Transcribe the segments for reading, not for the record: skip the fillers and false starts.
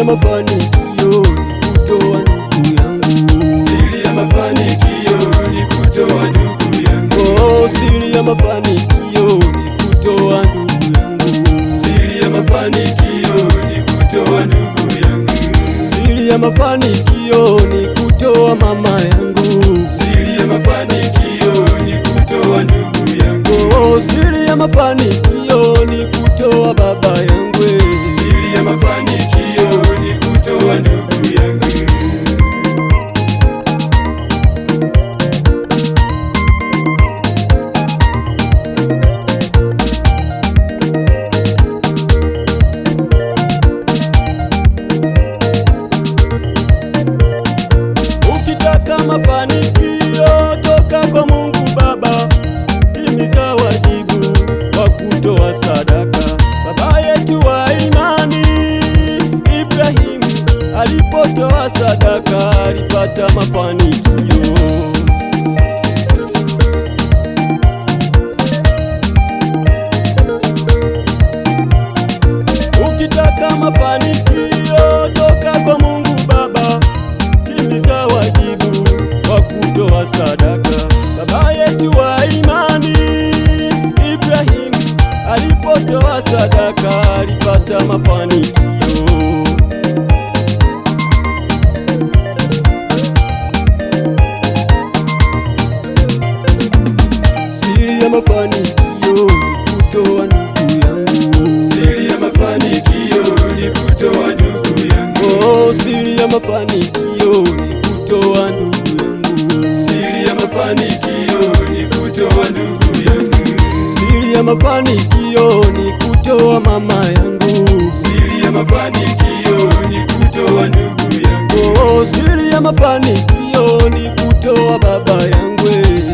ya mafanikio ni kutoa ndugu yangu. Siri ya mafanikio ni kutoa ndugu yangu. Oh, siri ya mafanikio ni kutoa ndugu yangu. Siri ya mafanikio ni kutoa ndugu yangu. Siri ya mafanikio ni kutoa mama yangu. Siri ya mafanikio ni kutoa ndugu yangu. Oh, siri ya mafanikio ni kutoa baba yangu. Siri ya mafanikio ni kutoa ndugu yangu. Ukitaka mafanikio toka kwa Mungu Baba, timiza wajibu wa kutoa sadaka. Baba yetu wa imani Ibrahim alipotoa sadaka alipata mafanikio. Ukitaka mafanikio toka kwa Mungu Baba, timiza wajibu wa kutoa sadaka. Baba yetu wa imani Ibrahim alipotoa sadaka alipata mafanikio. Siri ya mafanikio ni kutoa ndugu yangu. Siri ya mafanikio ni kutoa ndugu yangu. Oh, siri ya mafanikio ni kutoa ndugu yangu. Siri ya mafanikio ni kutoa ndugu yangu. Siri ya mafanikio ni kutoa mama yangu. Siri ya mafanikio ni kutoa ndugu yangu. Oh, siri ya mafanikio ni kutoa baba yangu.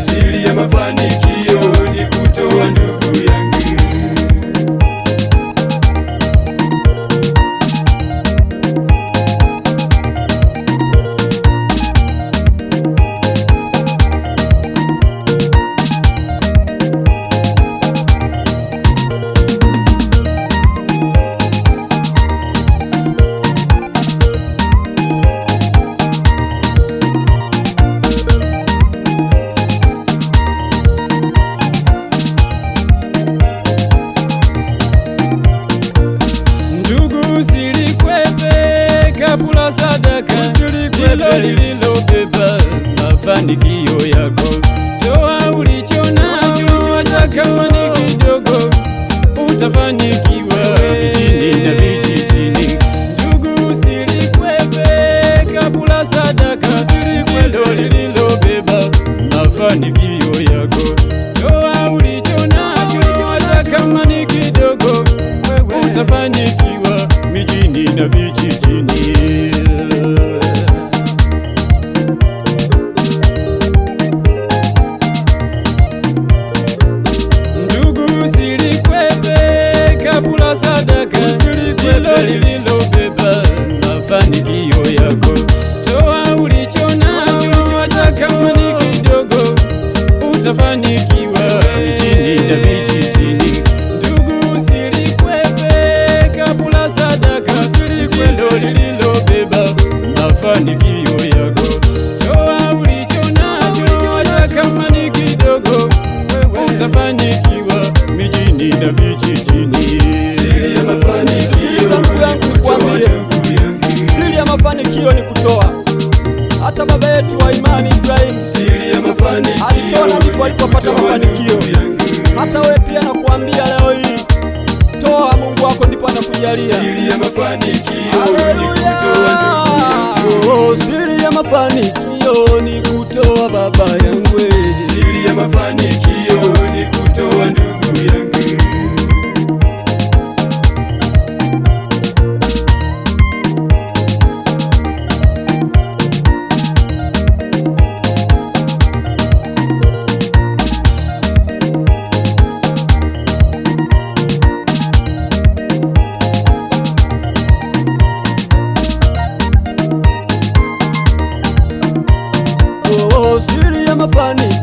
Siri ya mafanikio ni kutoa ndugu yangu. Kabula sadaka ndilo lililobeba mafanikio yako. Toa ulicho nacho, hata kama ni kidogo, utafanikiwa mjini na vijijini. Ndugu, usilikwepe kabula sadaka ndilo lililobeba mafanikio yako. Toa ulicho nacho, hata kama ni kidogo, utafanikiwa mijini na vijijini. Ndugu, usilikwepe kabula sadaka ndilo lililobeba mafanikio yako. Toa ulicho nacho, hata kama ni kidogo, utafanikiwa mijini na vijijini. Ndugu, usilikwepe kabula sadaka ndilo lililobeba mafanikio yako. Toa ulicho nacho, hata kama ni kidogo, utafanikiwa mijini na vijijini. Siri ya mafanikio Ndugu yangu, nikwambie, siri ya mafanikio ni kutoa. Hata baba yetu wa imani Ibrahim Siri ya mafanikio alitoa na ndipo alipopata mafanikio. Hata wewe pia nakuambia leo hii, toa, Mungu wako ndipo atakujalia. Siri ya mafanikio Haleluya! Oh, siri ya mafanikio ni kutoa baba yangu. Siri ya mafanikio ni kutoa ndugu yangu. Oh, siri ya mafanikio